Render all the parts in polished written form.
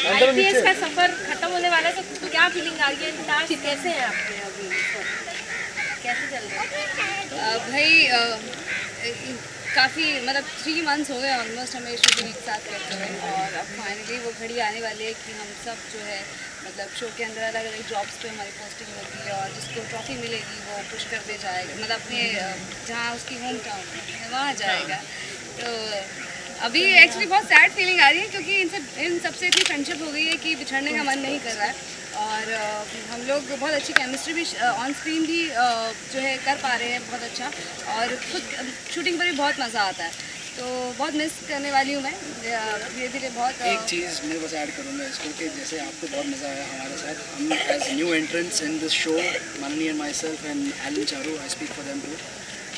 IPS का सफर खत्म होने वाला है तो क्या फीलिंग आ रही है? कैसे हैं आपने अभी, कैसे चल रहा है? भाई काफ़ी मतलब 3 मंथ्स हो गए ऑलमोस्ट हमें शूटिंग एक साथ करते हुए, और अब फाइनली वो घड़ी आने वाली है कि हम सब जो है मतलब शो के अंदर अलग अलग जॉब्स पे हमारी पोस्टिंग होगी और जिसको ट्रॉफी मिलेगी वो पुश कर दे जाएगा, मतलब अपने जहाँ उसकी होम टाउन है वहाँ जाएगा। तो अभी एक्चुअली बहुत सैड फीलिंग आ रही है क्योंकि इन सबसे इतनी फ्रेंडशिप हो गई है कि बिछड़ने का मन नहीं कर रहा है, और हम लोग बहुत अच्छी केमिस्ट्री भी ऑन स्क्रीन भी जो है कर पा रहे हैं बहुत अच्छा, और खुद शूटिंग पर भी बहुत मज़ा आता है, तो बहुत मिस करने वाली हूँ मैं धीरे धीरे बहुत। एक चीज़ मैं बस ऐड करूँगा इसको कि जैसे आपको बहुत मज़ा आया हमारे साथ, हम as new entrants in this show, Manni and myself and Alan Charu, I speak for them too,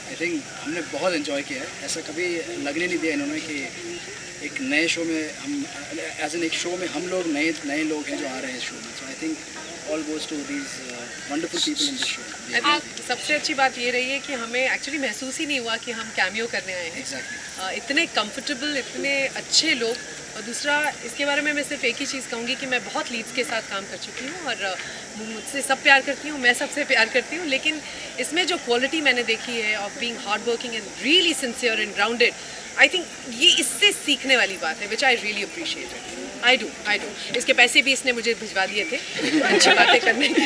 I think हमने बहुत इन्जॉय किया है। ऐसा कभी लगने नहीं दिया इन्होंने कि एक नए शो में हम एज एन एक शो में हम लोग नए लोग हैं जो आ रहे हैं शो में, so I think all goes to these wonderful people in this show. सबसे अच्छी बात ये रही है कि हमें एक्चुअली महसूस ही नहीं हुआ कि हम कैमियो करने आए हैं। Exactly. इतने कंफर्टेबल, इतने अच्छे लोग, और दूसरा इसके बारे में मैं सिर्फ एक ही चीज़ कहूँगी कि मैं बहुत लीड्स के साथ काम कर चुकी हूँ और मुझसे सब प्यार करती हूँ, मैं सबसे प्यार करती हूँ, लेकिन इसमें जो क्वालिटी मैंने देखी है of being hard working and really sincere and grounded, I think ये इससे सीखने वाली बात है which I really appreciate it. I do. इसके पैसे भी इसने मुझे भिजवा दिए थे अच्छी बातें करने के।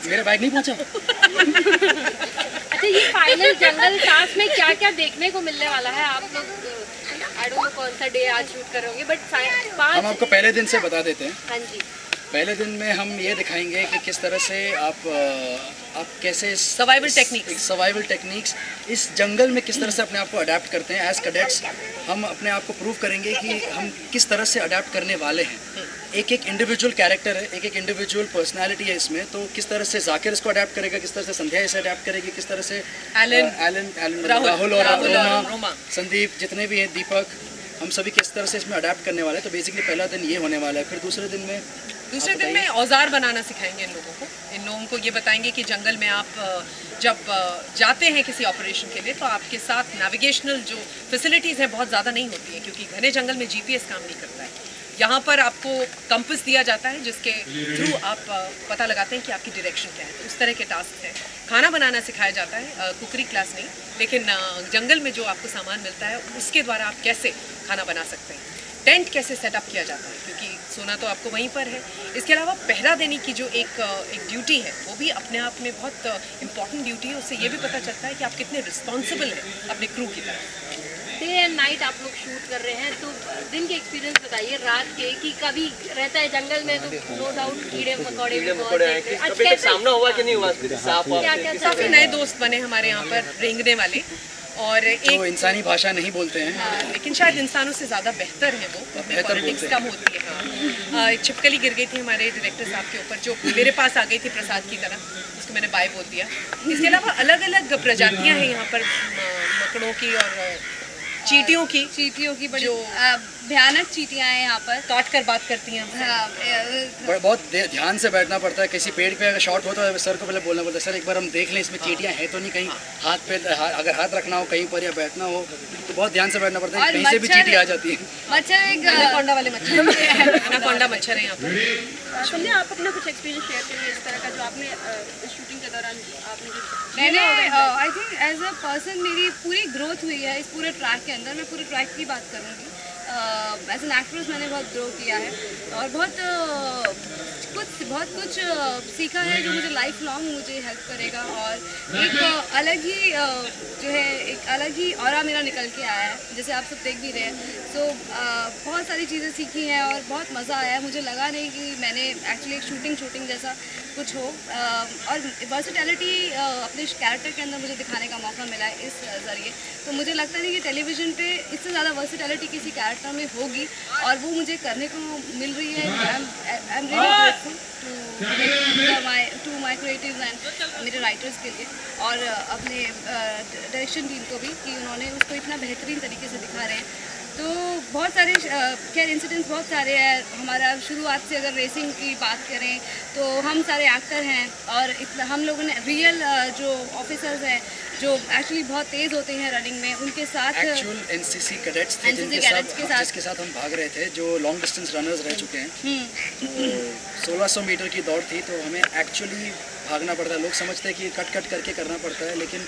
मेरा बैग नहीं पहुँचा। अच्छा, ये फाइनल जंगल टास्क में क्या क्या देखने को मिलने वाला है? आप लोग आई डोंट नो कौन सा डे आज शूट करोगे, बट हम आपको पहले दिन से बता देते हैं। हाँ जी। पहले दिन में हम ये दिखाएंगे कि किस तरह से आप कैसे सर्वाइवल टेक्निक्स इस जंगल में किस तरह से अपने आप को अडेप्ट करते हैं एज कैडेट्स। हम अपने आप को प्रूव करेंगे कि हम किस तरह से अडेप्ट करने वाले हैं। एक इंडिविजुअल कैरेक्टर है, एक इंडिविजुअल पर्सनालिटी है इसमें, तो किस तरह से जाकिर इसको अडेप्ट करेगा, किस तरह से संध्या इसे अडेप्ट करेगी, किस तरह से राहुल और रोमा, संदीप, जितने भी हैं, दीपक, हम सभी किस तरह से इसमें अडेप्ट करने वाले हैं। तो बेसिकली पहला दिन ये होने वाला है। फिर दूसरे दिन में औजार बनाना सिखाएंगे इन लोगों को ये बताएंगे कि जंगल में आप जब जाते हैं किसी ऑपरेशन के लिए तो आपके साथ नेविगेशनल जो फैसिलिटीज़ हैं बहुत ज़्यादा नहीं होती हैं, क्योंकि घने जंगल में जीपीएस काम नहीं करता है। यहाँ पर आपको कंपास दिया जाता है जिसके थ्रू आप पता लगाते हैं कि आपकी डायरेक्शन क्या है। तो उस तरह के टास्क हैं। खाना बनाना सिखाया जाता है, कुकरी क्लास नहीं, लेकिन जंगल में जो आपको सामान मिलता है उसके द्वारा आप कैसे खाना बना सकते हैं। टेंट कैसे सेटअप किया जाता है, क्योंकि सोना तो आपको वहीं पर है। इसके अलावा पहरा देने की जो एक ड्यूटी है वो भी अपने आप में बहुत इंपॉर्टेंट ड्यूटी है। उससे ये भी पता चलता है कि आप कितने रिस्पॉन्सिबल हैं अपने क्रू की तरफ। डे एंड नाइट आप लोग शूट कर रहे हैं, तो दिन के एक्सपीरियंस बताइए रात के, कि कभी रहता है जंगल में तो नो डाउट कीड़े मकोड़े भी बहुत रहते हैं। कभी सामना हुआ कि नहीं हुआ? काफ़ी नए दोस्त बने हमारे यहाँ पर रेंगने वाले, और एक तो इंसानी भाषा नहीं बोलते हैं। हाँ, लेकिन शायद इंसानों से ज़्यादा बेहतर है वो, पॉलिटिक्स कम होती है। हाँ, एक छिपकली गिर गई थी हमारे डायरेक्टर साहब के ऊपर जो मेरे पास आ गई थी प्रसाद की तरह, उसको मैंने बाय बोल दिया। इसके अलावा अलग अलग प्रजातियाँ हैं यहाँ पर, मकड़ों की और चींटियों की बड़ी भयानक चींटियाँ हैं यहाँ पर, काट कर बात करती हैं। हाँ, बहुत ध्यान से बैठना पड़ता है। किसी पेड़ पे अगर शॉट होता है सर को पहले बोलना पड़ता है, सर एक बार हम देख लें इसमें चींटियाँ हैं तो नहीं, कहीं हाथ पे अगर हाथ रखना हो कहीं पर या बैठना हो तो बहुत ध्यान से बैठना पड़ता है, कहीं से भी चींटी आ जाती है। मच्छर एक एनाकोंडा वाले मच्छर एनाकोंडा मच्छर है यहाँ पर। सुनिए, आप अपना कुछ एक्सपीरियंस शेयर करिए इस तरह का जो आपने शूटिंग के दौरान मैंने I think as a person मेरी पूरी ग्रोथ हुई है इस पूरे ट्रैक के अंदर। मैं पूरे ट्रैक की बात करूँगी। एज एन एक्ट्रेस मैंने बहुत ग्रो किया है और बहुत कुछ सीखा है जो मुझे लाइफ लॉन्ग मुझे हेल्प करेगा, और एक अलग ही ऑरा मेरा निकल के आया है, जैसे आप सब देख भी रहे हैं। सो बहुत सारी चीज़ें सीखी हैं और बहुत मज़ा आया है। मुझे लगा नहीं कि मैंने एक्चुअली एक शूटिंग जैसा कुछ हो, और वर्सेटैलिटी अपने कैरेक्टर के अंदर मुझे दिखाने का मौका मिला है इस ज़रिए। तो मुझे लगता नहीं कि टेलीविज़न पे इससे ज़्यादा वर्सेटैलिटी किसी कैरेक्टर में होगी, और वो मुझे करने को मिल रही है। I am really grateful to my creatives and मेरे राइटर्स के लिए, और अपने डायरेक्शन टीम को भी कि उन्होंने उसको इतना बेहतरीन तरीके से दिखा रहे हैं। तो बहुत सारे खैर इंसिडेंट्स बहुत सारे हैं। हमारा शुरुआत से अगर रेसिंग की बात करें तो हम सारे एक्टर हैं, और हम लोगों ने रियल जो ऑफिसर्स हैं जो एक्चुअली बहुत तेज़ होते हैं रनिंग में, उनके साथ एक्चुअल एनसीसी कैडेट्स थे जिसके साथ हम भाग रहे थे, जो लॉन्ग डिस्टेंस रनर्स रह चुके हैं। तो 1600 मीटर की दौड़ थी, तो हमें एक्चुअली भागना पड़ता है। लोग समझते हैं कि कट करके करना पड़ता है, लेकिन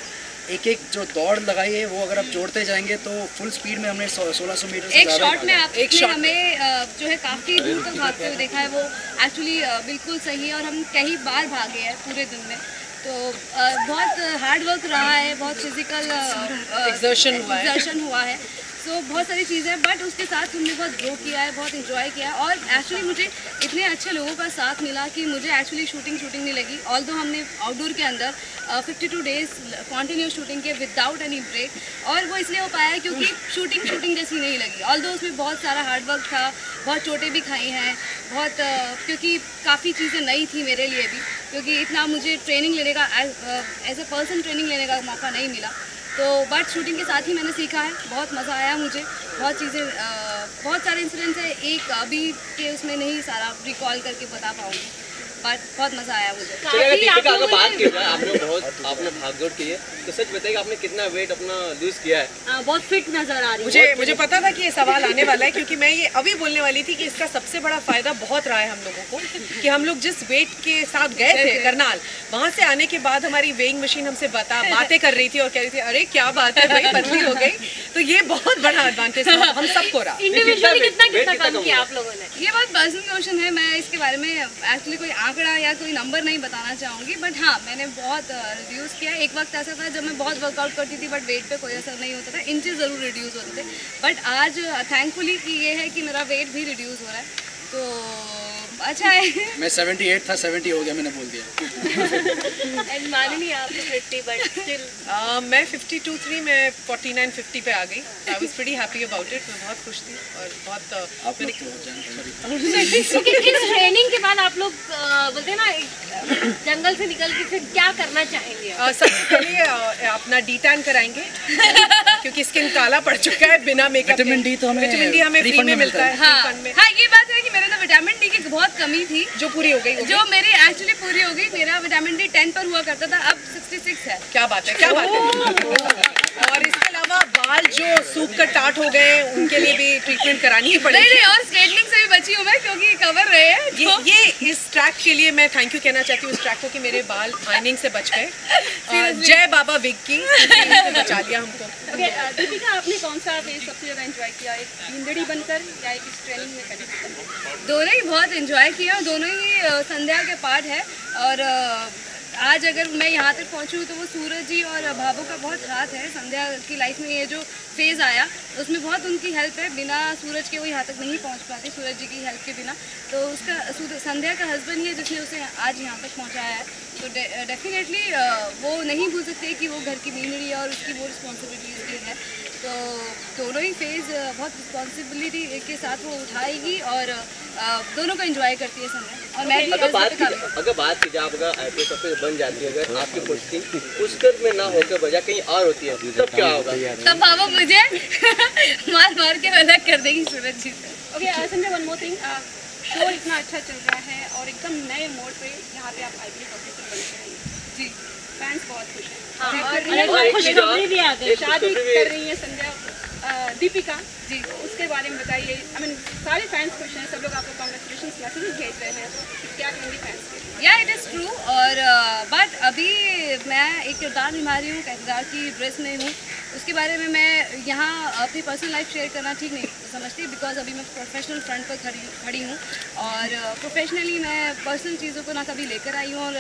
एक एक जो दौड़ लगाई है वो अगर आप जोड़ते जाएंगे तो फुल स्पीड में हमने 1600 मीटर से एक शॉट में आपने हमें जो है काफ़ी दूर तक भागते हुए देखा है, वो एक्चुअली बिल्कुल सही है। और हम कई बार भागे हैं पूरे दिन में, तो बहुत हार्ड वर्क रहा है, बहुत फिजिकल एक्सर्शन हुआ है। सो बहुत सारी चीज़ें हैं, बट उसके साथ हमने बहुत ग्रो किया है, बहुत इंजॉय किया है। और एक्चुअली मुझे इतने अच्छे लोगों का साथ मिला कि मुझे एक्चुअली शूटिंग नहीं लगी। ऑल्दो हमने आउटडोर के अंदर 52 डेज कंटिन्यूस शूटिंग किए विदाउट एनी ब्रेक, और वो इसलिए हो पाया है क्योंकि शूटिंग जैसी नहीं लगी। ऑल्दो उसमें बहुत सारा हार्ड वर्क था, बहुत चोटें भी खाई हैं, बहुत क्योंकि काफ़ी चीज़ें नई थी मेरे लिए भी, क्योंकि इतना मुझे ट्रेनिंग लेने का एज ए पर्सन ट्रेनिंग लेने का मौका नहीं मिला। तो बट शूटिंग के साथ ही मैंने सीखा है, बहुत मज़ा आया मुझे। बहुत चीज़ें बहुत सारे इंसिडेंट्स हैं, एक अभी के उसमें नहीं सारा रिकॉल करके बता पाऊँगी, बट बहुत मज़ा आया मुझे। दीपिका अगर बात की जाए, आपने भागदौड़ की है, तो सच बताइए आपने कितना वेट अपना लूज किया है? बहुत फिट नजर आ रही है। मुझे पता था कि ये सवाल आने वाला है, क्योंकि मैं ये अभी बोलने वाली थी कि इसका सबसे बड़ा फायदा बहुत रहा है हम लोगों को, कि हम लोग जिस वेट के साथ गए थे करनाल, वहाँ से आने के बाद हमारी वेइंग मशीन हमसे बातें कर रही थी और कह रही थी अरे क्या बात है भाई, पतली हो गई। तो ये बहुत बड़ा एडवांटेज हम सबको रहा। इंडिविजुअली कितना कम किया आप लोगों ने? ये बहुत पर्सनल क्वेश्चन है, मैं इसके बारे में एक्चुअली कोई आंकड़ा या कोई नंबर नहीं बताना चाहूँगी, बट हाँ मैंने बहुत रिड्यूस किया। एक वक्त ऐसा था जब मैं बहुत वर्कआउट करती थी, बट वेट पे कोई असर नहीं होता था, इंचेस ज़रूर रिड्यूस होते थे। बट आज थैंकफुली कि ये है कि मेरा वेट भी रिड्यूस हो रहा है, तो अच्छा है। मैं 78 था, 70 हो गया, मैंने बोल दिया। एंड माननी आप 50 बट स्टिल मैं 52 मैं 49-50 पे आ गई। I was pretty happy about it. मैं बहुत खुश थी और बहुत आप लोग तो इस ट्रेनिंग के बाद आप लोग बोलते हैं ना जंगल से निकल के फिर क्या करना चाहेंगे? सबसे पहले अपना डी-टैन कराएंगे क्योंकि स्किन काला पड़ चुका है बिना मेकअप। विटामिन डी तो हमें फ्री में मिलता है। हाँ ये बात है कि मेरे तो विटामिन डी की बहुत कमी थी, जो पूरी हो गई जो मेरी एक्चुअली पूरी हो गई। मेरा विटामिन डी 10 पर हुआ करता था, अब 66 है। क्या बात है, क्या बात है। और इसके अलावा बाल जो सूख कर टाट हो गए उनके लिए भी ट्रीटमेंट करानी ही पड़ेगी। नहीं, और स्ट्रेटनिंग से भी बची हूँ मैं क्योंकि कवर रहे हैं। ये इस ट्रैक के लिए मैं थैंक यू कहना चाहती हूँ इस ट्रैक को कि मेरे बाल आइनिंग से बच गए। जय बाबा विग की, बचा लिया हमको। दीपिका आपने कौन सा फेज सबसे ज़्यादा एंजॉय किया, एक भिंडड़ी बनकर या एक इस ट्रेनिंग में कनेक्ट? दोनों ही बहुत एंजॉय किया, दोनों ही संध्या के पार्ट है। और आज अगर मैं यहाँ तक पहुँची हूँ तो वो सूरज जी और भाभू का बहुत हाथ है। संध्या की लाइफ में ये जो फेज़ आया उसमें बहुत उनकी हेल्प है, बिना सूरज के वो यहाँ तक नहीं पहुँच पाती, सूरज जी की हेल्प के बिना। तो उसका संध्या का हस्बैंड ही है जिसने उसे आज यहाँ तक पहुँचाया है। तो डेफिनेटली वो नहीं भूल सकते कि वो घर की मीनड़ी है और उसकी वो रिस्पॉन्सिबिलिटी उसकी है। तो दोनों ही फेज़ बहुत रिस्पॉन्सिबिलिटी के साथ वो उठाएगी और दोनों को एंजॉय करती है संध्या। और मैं भी अगर बात की जाए, अगर IPS ऑफिसर बन जाती है, अगर आपकी पोस्टिंग पुष्कर में ना होकर बजाय कहीं और होती है, तब क्या होगा? तब बाबा मुझे मार के अलग कर देगी सूरज जी से। Okay Sanjay, one more thing, show इतना अच्छा चल रहा है और एकदम नए मोड पे यहाँ पे आप IPS ऑफिसर बन रहे जी, फैंस बहुत खुश हैं। खुशखबरी भी आ गई, शादी कर रही है संध्या दीपिका जी, उसके बारे में बताइए। आई मीन सारे फैंस खुश हैं, सब लोग आपको कांग्रेचुलेशंस मैसेजेस भेज रहे हैं, क्या कहेंगे फैंस के? या इट इज़ ट्रू। और बट अभी मैं एक किरदार निभा रही हूँ, किरदार की ड्रेस में हूँ, उसके बारे में मैं यहाँ अपनी पर्सनल लाइफ शेयर करना ठीक नहीं समझती, बिकॉज अभी मैं प्रोफेशनल फ्रंट पर खड़ी हूँ और प्रोफेशनली मैं पर्सनल चीज़ों को ना कभी लेकर आई हूँ और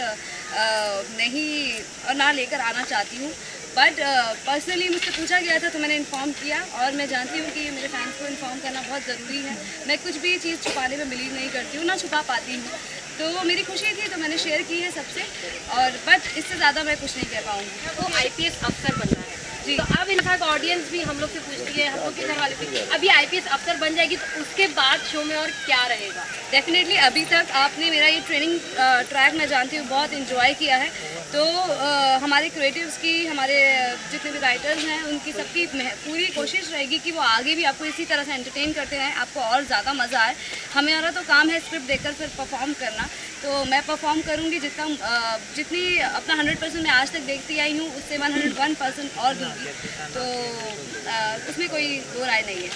ना लेकर आना चाहती हूँ। बट पर्सनली मुझसे पूछा गया था तो मैंने इन्फॉर्म किया और मैं जानती हूँ कि मेरे फैंस को इन्फॉर्म करना बहुत ज़रूरी है। मैं कुछ भी चीज़ छुपाने में बिलीव नहीं करती हूँ, ना छुपा पाती हूँ। तो मेरी खुशी थी तो मैंने शेयर की है सबसे, और बट इससे ज़्यादा मैं कुछ नहीं कह पाऊँगी। वो IPS अफसर बनना है जी, तो अब इनफैक्ट ऑडियंस भी हम लोग से पूछती है, हम लोग के घर वाले भी, अभी IPS अफसर बन जाएगी तो उसके बाद शो में और क्या रहेगा? डेफिनेटली अभी तक आपने मेरा ये ट्रेनिंग ट्रैक मैं जानती हूँ बहुत इन्जॉय किया है। तो हमारे क्रिएटिव्स की, हमारे जितने भी राइटर्स हैं उनकी सबकी पूरी कोशिश रहेगी कि वो आगे भी आपको इसी तरह से एंटरटेन करते रहें, आपको और ज़्यादा मज़ा आए। हमारा तो काम है स्क्रिप्ट देकर फिर परफॉर्म करना, तो मैं परफॉर्म करूँगी जितनी अपना 100% मैं आज तक देखती आई हूँ, उससे 101% और दूँगी। तो उसमें कोई दो राय नहीं है।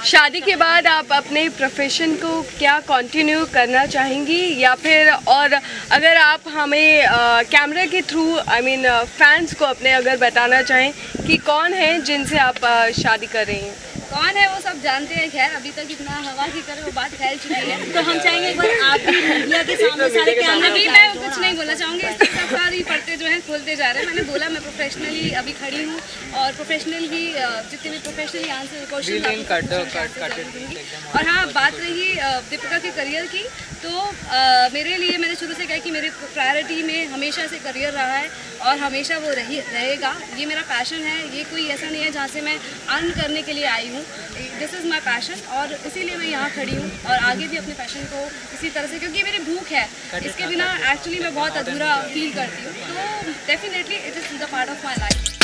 शादी के बाद आप अपने प्रोफेशन को क्या कंटिन्यू करना चाहेंगी, या फिर और अगर आप हमें कैमरा के थ्रू फैंस को अपने अगर बताना चाहें कि कौन है जिनसे आप शादी कर रही हैं? कौन है वो सब जानते हैं। खैर अभी तक इतना हवा की तरह वो बात फैल चुकी है। तो हम चाहेंगे एक बार आप भी मीडिया के सामने सारे कैमरे। अभी मैं कुछ नहीं बोलना चाहूँगी, इसके साथ साथ ही पर्दे जो हैं खोलते जा रहे हैं। मैंने बोला मैं प्रोफेशनली अभी खड़ी हूँ और प्रोफेशनल ही जितने भी प्रोफेशनली आंसर क्वेश्चन। और हाँ, बात रही दीपिका के करियर की, तो मेरे लिए मैंने शुरू से कहा कि मेरी प्रायोरिटी में हमेशा से करियर रहा है और हमेशा वो रहेगा। ये मेरा पैशन है, ये कोई ऐसा नहीं है जहाँ से मैं अर्न करने के लिए आई हूँ। दिस इज़ माई पैशन और इसीलिए मैं यहाँ खड़ी हूँ और आगे भी अपने पैशन को इसी तरह से, क्योंकि मेरी भूख है, इसके बिना एक्चुअली मैं बहुत अधूरा फील करती हूँ। तो definitely it is the part of my life.